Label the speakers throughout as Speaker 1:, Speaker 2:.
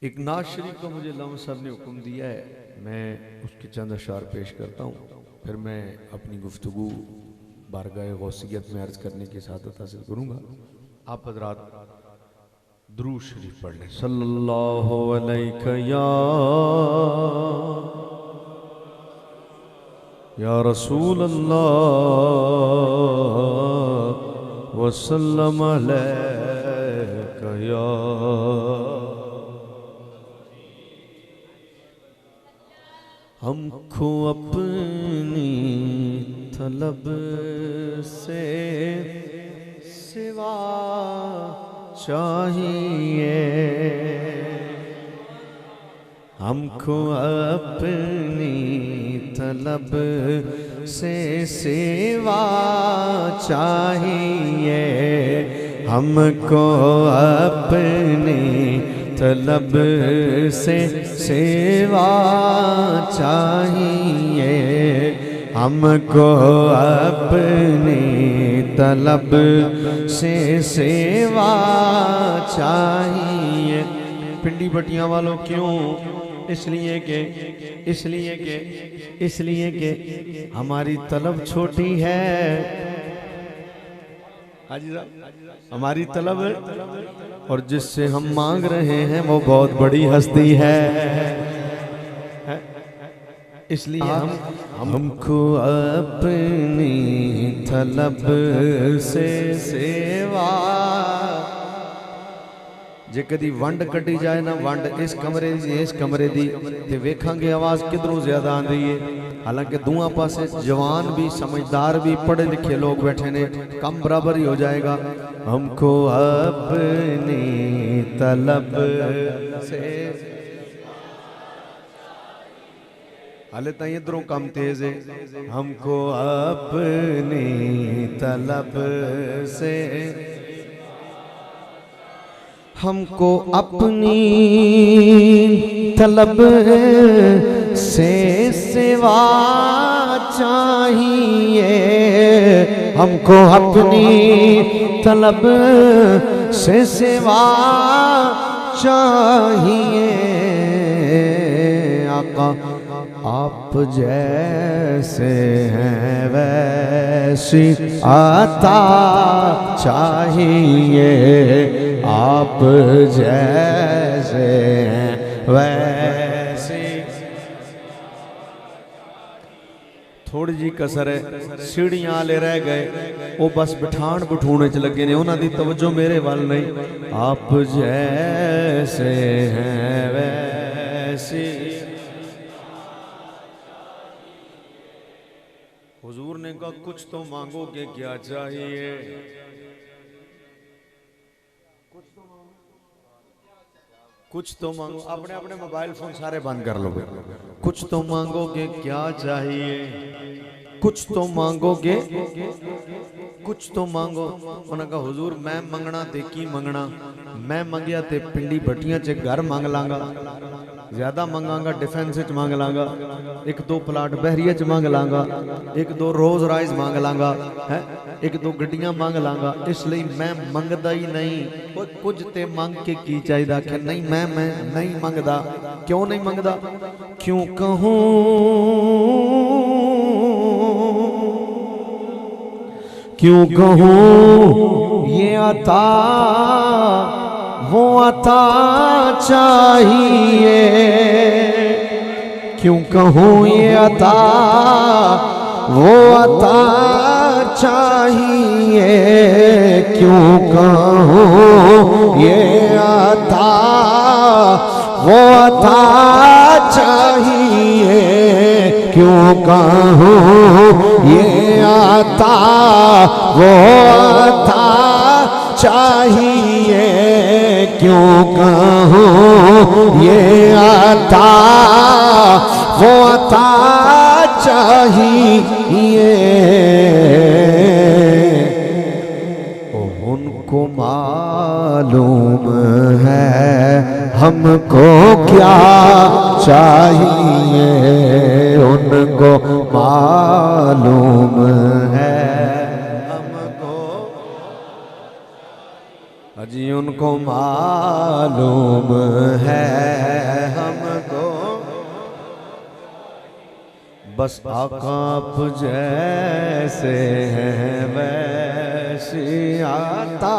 Speaker 1: एक नाज शरीफ का मुझे लम्हा साहब ने हुक्म दिया है, मैं उसके चंद अशार पेश करता हूँ, फिर मैं अपनी गुफ्तगू बारगाह गौसियत में अर्ज करने की सआदत हासिल करूँगा। आप हज़रात दुरूद शरीफ पढ़ लें। सल्लल्लाहु अलैहि या रसूल अल्लाह वसल्लम अलैका या हमको अपनी तलब से सिवा चाहिए, हमको अपनी तलब से सिवा चाहिए, हमको अपनी तलब से सेवा चाहिए, हमको अपनी तलब से सेवा चाहिए। पिंडी बटियां वालों क्यों? इसलिए कि हमारी तलब छोटी है। हाजी साहब, हमारी तलब और जिससे हम मांग रहे हैं वो बहुत बड़ी हस्ती है। इसलिए हमको अपनी तलब से सेवा। जे कदी वंड कटी जाए ना, वंड इस कमरे दी ते वेखांगे आवाज किधरों ज्यादा आंदी है। हालांकि दूआ पासे जवान भी समझदार भी पढ़े लिखे लोग बैठे ने, कम बराबर ही हो जाएगा। हमको अपनी तलब से, हाले ताई इधरों कम तेज है। हमको अपनी तलब से, हमको अपनी तलब से सिवा चाहिए, हमको अपनी तलब से सिवा चाहिए। आका आप जैसे हैं वैसी आता चाहिए, आप जैसे हैं वैसी। थोड़ी जी कसर है, सीढ़ियां आले रह गए, वो बस बिठान बिठूने च लगे ने, उन्हां दी तवज्जो मेरे वाल नहीं। आप जैसे हैं वैसी। हुजूर ने कहा कुछ तो मांगोगे, क्या चाहिए? कुछ तो मांगो। अपने अपने मोबाइल फोन सारे बंद कर लो। कुछ तो मांगोगे, क्या चाहिए? कुछ तो मांगोगे, कुछ तो मांगो। उन्होंने कहा हुजूर मैं मंगना ते की मंगना, मैं मंगया ते पिंडी भट्टियां च घर मांग लांगा, ज्यादा मंगांगा डिफेंस च मांग लांगा, एक दो प्लाट बहरिया च मांग लांगा, एक दो रोज राइज मांग लांगा, है एक दो गड्डियां मांग लांगा। इसलिए मैं मंगदा ही नहीं। कुछ ते मांग के की चाहिदा कि नहीं, मैं नहीं मंगदा। क्यों नहीं मंगदा? क्यों कहूं क्यों कहूं ये अता वो अता चाहिए, क्यों कहूं ये अता वो अता चाहिए, क्यों कहूं ये अता वो अता चाहिए, क्यों कहूं ये अता वो अता चाहिए, क्यों कहूं ये अता वो अता चाहिए। उनको मालूम है हमको क्या चाहिए, उनको मालूम है हमको। जी उनको मालूम है हमको, बस आका आप जैसे हैं वैसी आता।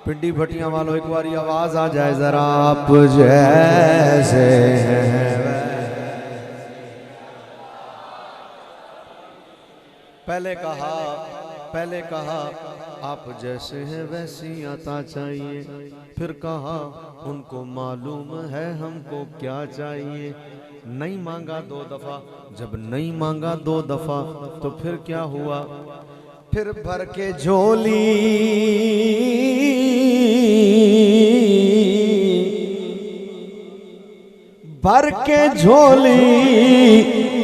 Speaker 1: पिंडी भटियां वालों एक बारी आवाज आ जाए जरा, आप जैसे हैं। पहले कहा आप जैसे हैं वैसी आता चाहिए, फिर कहा उनको मालूम है हमको क्या चाहिए। नहीं मांगा 2 दफा, जब नहीं मांगा 2 दफा तो फिर क्या हुआ, फिर भर के झोली भर के झोली,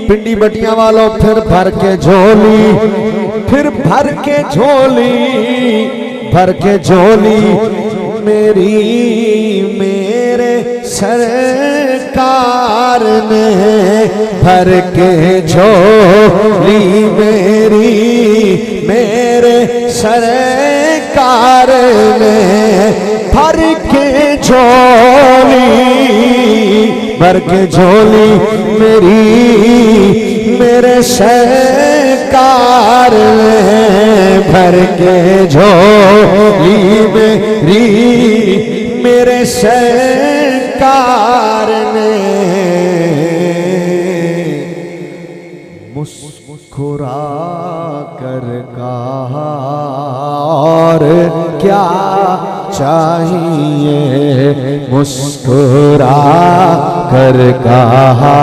Speaker 1: पिंडी बटिया वालों फिर भर के झोली, फिर भर के झोली, भर के झोली मेरे सरकार ने, भर के झोली मेरे सरकार ने, भर के झोली, भर के झोली मेरे सरकार ने, भर के झोली मेरे सरकार ने। मुस्कुरा कर कहा और क्या चाहिए, मुस्कुरा कर कहा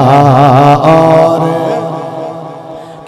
Speaker 1: और,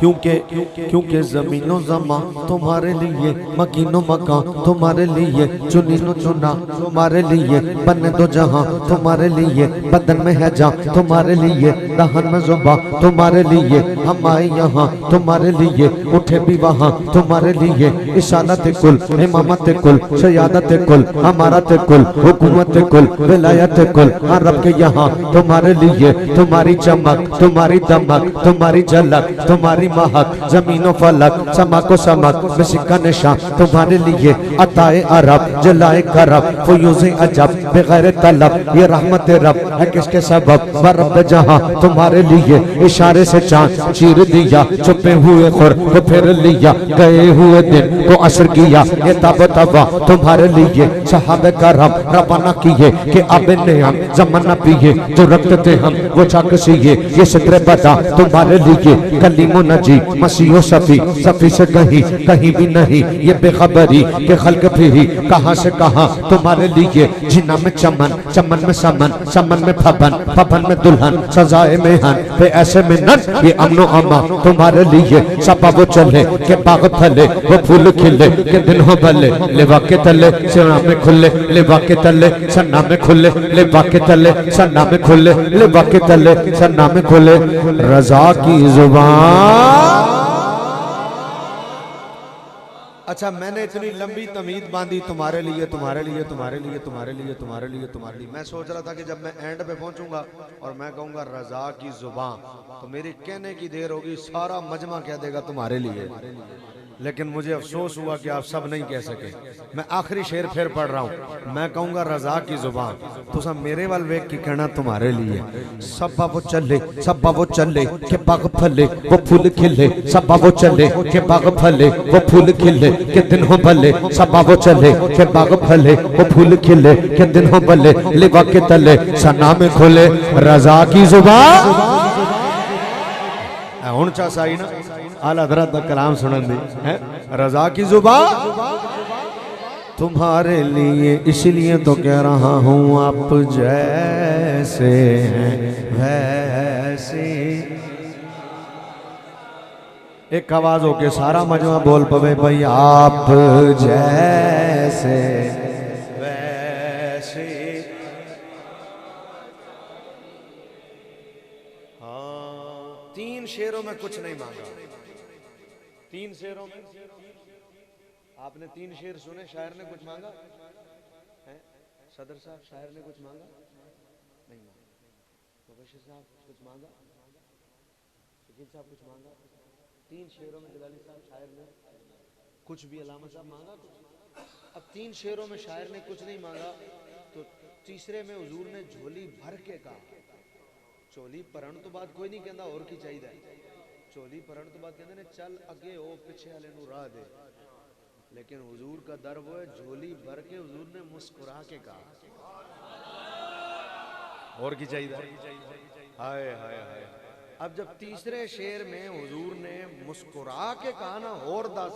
Speaker 1: क्योंकि ज़मीनो ज़मा तुम्हारे लिए, मकीनो मकान तुम्हारे लिए, चुनीनो चुना तुम्हारे लिए, बने दो जहां तुम्हारे लिए, बदन में है जान तुम्हारे लिए, दहन में जुबा तुम्हारे लिए, हम आए यहाँ तुम्हारे लिए, उठे भी वहाँ तुम्हारे लिए, इशारत कुल, इमामत कुल, सयादत कुल, अमारत कुल, हुकूमत कुल, विलायत कुल, अरब के यहाँ तुम्हारे लिए, तुम्हारी चमक, तुम्हारी दमक, तुम्हारी झलक, तुम्हारी महक, जमीनों फलक, समा को समक, बेसिका निशान तुम्हारे लिए, अताए अरब, जलाए करब, फयूज़े अजब, बगैर तलब, ये रहमत रब है किसके सबब, बरब जहां तुम्हारे लिए, इशारे से चांद चीर दिया, छुपे हुए खुर को फिर लिया, गए हुए दिन को असर किया, ये तब तबा तुम्हारे लिए, सहाबे करम रवाना किए कि अब ने हम जमाना पिए, जो रखते थे हम वो चाक सीए, ये सितरे बता तुम्हारे लिए, कलीमो नजी मसीहो सफी से कहीं भी नहीं, ये बेखबरी के खल्क फिरी, कहां से कहां तुम्हारे लिए, जिन्ना में चमन, चमन में समन, समन में फबन, फबन में दुल्हन, सजाए में हन, पे ऐसे में नन, ये अमनो अमा तुम्हारे लिए, सपा वो चले के बाग फले, वो फूल खिले के दिन हो भले, लेवा के तले सन्ना में खुले, लेवा के तले सन्ना में खुले, लेवा के तले सन्ना में खुले, लेवा के तले सन्ना में खुले, रजा की जुबान। अच्छा, मैंने इतनी लंबी तमीद बांधी तुम्हारे लिए, तुम्हारे लिए, तुम्हारे लिए, तुम्हारे लिए, तुम्हारे लिए, तुम्हारे लिए। मैं सोच रहा था कि जब मैं एंड पे पहुंचूंगा और मैं कहूंगा रजा की जुबान, तो मेरी कहने की देर होगी, सारा मजमा कह देगा तुम्हारे लिए। लेकिन मुझे अफसोस हुआ कि आप सब नहीं कह सके। मैं आखिरी शेर फिर पढ़ रहा हूँ, मैं कहूंगा रजा की जुबान, तो सब मेरे वाल वेख की कहना तुम्हारे लिए। सब्बा वो चले, सब्बा वो चले के बाग फले, वो फूल खिले, सब्बा वो चले के बाग फले, वो फूल खिले के दिन हो भले, सब्बा वो चले के बाग फले, वो फूल खिले के दिन हो भले, लिबा के तले सना में खोले, रजा की जुबान। हुण चा साई ना आला हज़रत दा कलाम सुनन दी है, रजा की जुबान तुम्हारे लिए, इसलिए तो कह रहा हूँ आप जैसे हैं वैसे। एक आवाज होके सारा मजमा बोल पवे भाई, आप जैसे वैसे। हाँ, 3 शेरों में कुछ नहीं मांगा, 3 शेरों में आपने 3 शेर सुने, शायर ने कुछ मांगा है? सदर साहब शायर ने कुछ मांगा नहीं, मांगा मुबशिर साहब कुछ मांगा, शकील साहब कुछ मांगा, 3 शेरों में जलाली साहब शायर ने कुछ भी, अलामा साहब मांगा कुछ? अब 3 शेरों में शायर ने कुछ नहीं मांगा, तो तीसरे में हुजूर ने झोली भर के कहा। झोली भरन तो बाद कोई नहीं कहता और की चाहिए, झोली भरन तो बाद कहते ने चल अगे हो पिछे वाले नू राह दे। लेकिन हुजूर का दर वो है, झोली भर के हुजूर ने मुस्कुरा के कहा और की चाहिए। हाय हाय हाय। अब जब तीसरे शेर में हुजूर ने मुस्कुरा के कहा ना और 10,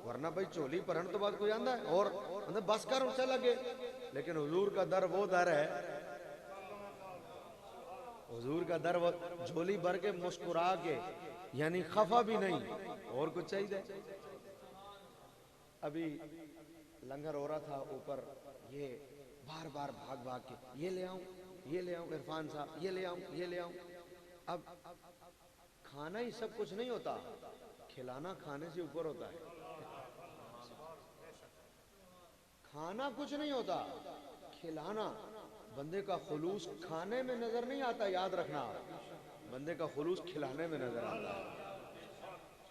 Speaker 1: वरना भाई झोली भरन तो बाद कोई आंदा है और मतलब बस कर चल लगे। लेकिन हुजूर का दर वो दर है, हुजूर का दर वो झोली भर के मुस्कुरा के, यानी खफा भी नहीं और कुछ चाहिए। अभी लंगर हो रहा था ऊपर, ये बार बार भाग भाग के ये ले आऊं, ये ले आऊं, इरफान साहब ये ले आऊं, ये ले आऊं। अब खाना ही सब कुछ नहीं होता, खिलाना खाने से ऊपर होता है। खाना कुछ नहीं होता, खिलाना। बंदे का खुलूस खाने में नजर नहीं आता, याद रखना, बंदे का खुलूस खिलाने में नजर आता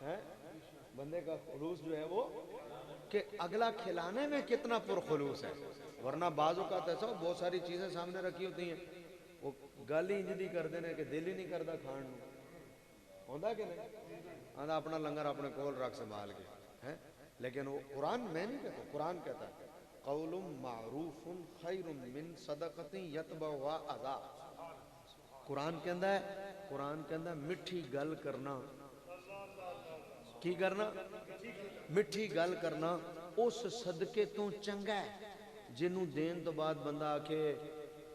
Speaker 1: है। बंदे का खुलूस जो है वो कि अगला खिलाने में कितना पुरखुलूस है। वरना बाजू का तो ऐसा बहुत सारी चीजें सामने रखी होती हैं, वो गल ही इंजदी कर देने कि दिल ही नहीं करता खाण होता कि नहीं आंदा, अपना लंगर अपने कोल रख संभाल के है। लेकिन वो कुरान में नहीं कहता, कुरान कहता है कौलुम मारूफुन खैरुम मिन सदक़तिन यतबउहा अज़ा। कुरान कहता है, कुरान कहता है मिठी गल करना, की करना, मिठी गल करना उस सदके तो चंगा है जिन्हों देन तो बाद बंदा आखे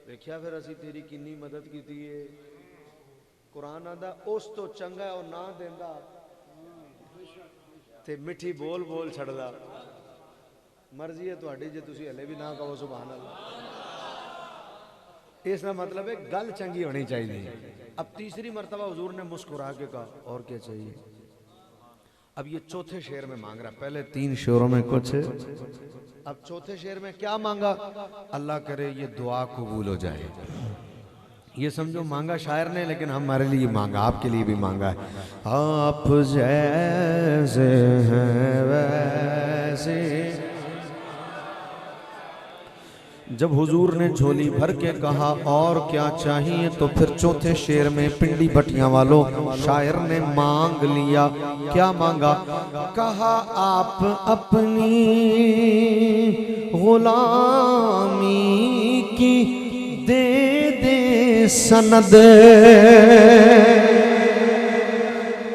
Speaker 1: वेख्या फिर असी तेरी किन्नी मदद की है। कुरान आंदा उस तो चंगा है और ना देंदा ते मिठी बोल बोल छड़दा। मर्जी है तुहाडी, जे तुसी हले भी ना कहो सुभान अल्लाह। इसका मतलब है गल चंगी होनी चाहिए। अब तीसरी मर्तबा हुजूर ने मुस्कुरा के कहा और क्या चाहिए। अब ये चौथे शेर में मांग रहा, पहले 3 शेरों में कुछ, अब चौथे शेर में क्या मांगा। अल्लाह करे ये दुआ कबूल हो जाए। ये समझो मांगा शायर ने, लेकिन हमारे लिए मांगा, आपके लिए भी मांगा है। आप जैसे हैं वैसे। जब हुजूर ने झोली भर के कहा और क्या चाहिए, तो फिर चौथे शेर में पिंडी भटियां वालों शायर ने मांग लिया। क्या मांगा, कहा आप अपनी गुलामी की दे दे सनद,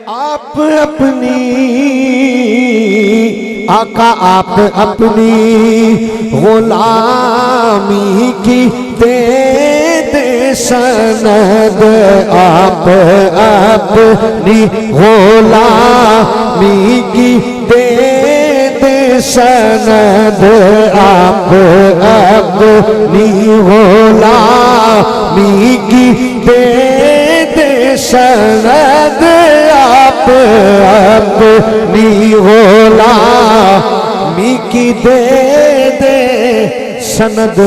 Speaker 1: आप अपनी आका आप अपनी गुलामी की दे दे सनद, आप अपनी गुलामी की दे दे सनद, आप अपनी गुलामी की दे दे सनद, आप अपनी गुलामी की दे दे सनद।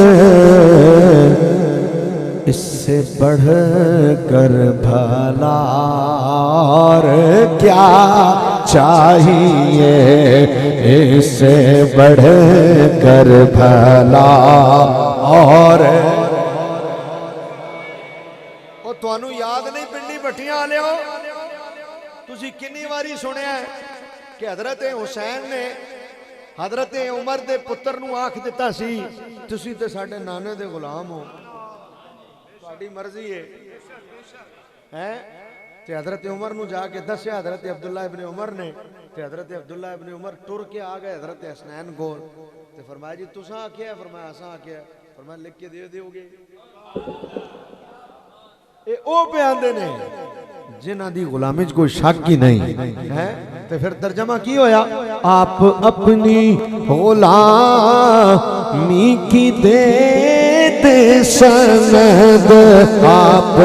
Speaker 1: इससे बढ़ कर भला और क्या चाहिए, इससे बढ़ कर भला और तुहानू याद नहीं पिंडी भट्टियां वालिओ, तुसी कितनी बारी सुनिया कि हजरत हुसैन ने हजरत उमर दे पुत्र नू आख दिता सी तुसी ते साडे नाने दे गुलाम हो, तुहाडी मर्जी है। ते हजरत उमर नू जाके दस्या हजरत अब्दुल्ला इब्ने उमर ने, ते हजरत अब्दुल्ला इब्ने उमर टुर के आ गए हजरत हसनैन कोल, ते फरमाया जी तुसा आख्या, फरमाया असा आख्या, फरमाया लिख के दे दोगे। ये ओ पे आंदे ने जिन्हां दी गुलामी च कोई शक ही नहीं है। ते फिर तर्जमा की होया, आप अपनी गुलामी की दे दे सनद, आप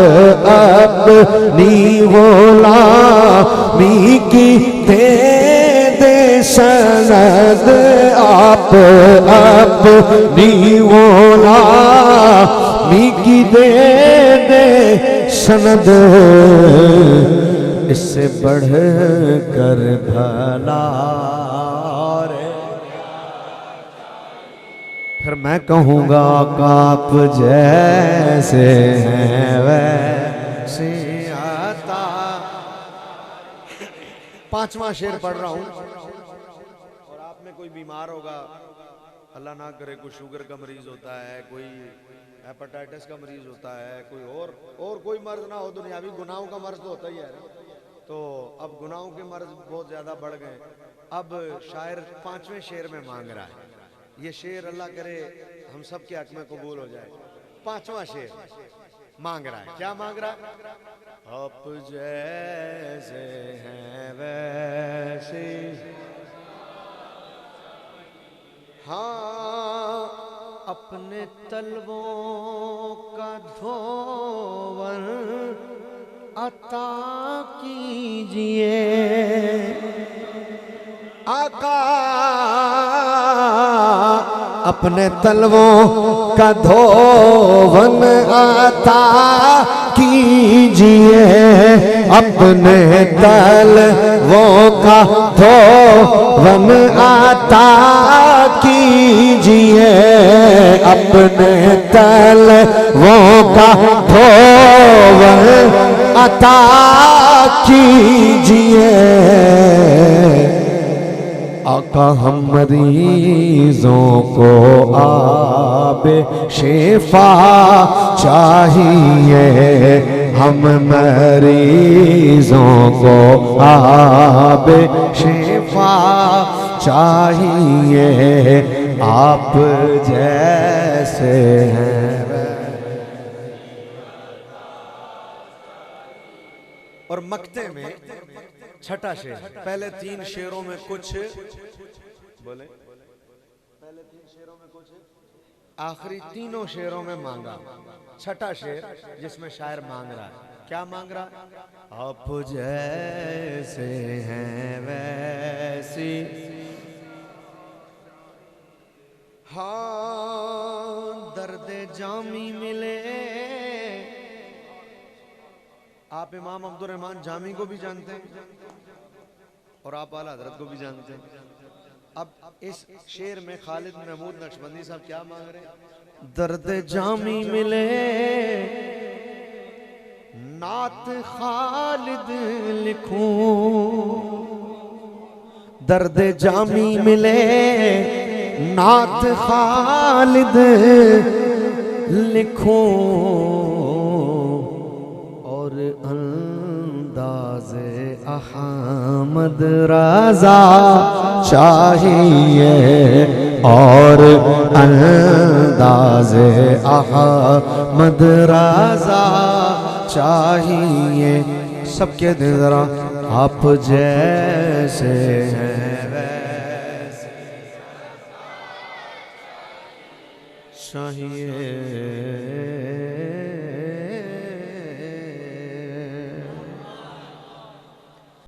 Speaker 1: अपनी गुलामी की दे दे सनद, आप अपनी गुलामी की दे दे सनद। इससे बढ़ कर भला फिर मैं कहूँगा आप जैसे हैं वैसे आता। पांचवा शेर पढ़ रहा हूँ। और आप में कोई बीमार होगा, अल्लाह ना करे, कोई शुगर का मरीज होता है, कोई हेपेटाइटिस का मरीज होता है, कोई और कोई मर्ज ना हो दुनियावी, गुनाहों का मर्ज तो होता ही है। तो अब गुनाहों के मर्ज बहुत ज्यादा बढ़ गए। अब शायर पांचवें शेर में मांग रहा है। ये शेर अल्लाह करे हम सब के हक में कबूल हो जाए। पांचवा शेर मांग रहा है। क्या मांग रहा है? आप जैसे हैं वैसे, हाँ अपने तलवों का धोवन अता कीजिए आका, अपने तलवों का धोवन अता कीजिए, अपने तलवों का धोवन अता कीजिए, अपने तलवों का धोवन अता कीजिए। आका हम मरीजों को आबे शिफा चाहिए, हम मरीजों को आबे शिफा चाहिए, आप जैसे हैं। और मक्ते में छठा शेर, पहले तीन शेरों में कुछ बोले, पहले तीन शेरों में कुछ, आखिरी तीनों शेरों में मांगा। छठा शेर जिसमें शायर मांग रहा है, क्या मांग रहा? आप जैसे हैं वैसी, हाँ दर्दे जामी मिले। आप इमाम अब्दुल रहमान जामी को भी जानते हैं और आप आला हजरत को भी जानते हैं। अब इस शेर में खालिद महमूद नक्शबंदी साहब क्या मांग रहे हैं? दर्द जामी मिले नात खालिद लिखूं, दर्द जामी मिले नात खालिद लिखूं, और अंदाज़े अहमद रज़ा चाहिए, और अंदाज़े अहमद रज़ा चाहिए। सबके दिल जरा आप जैसे हैं वैसे चाहिए।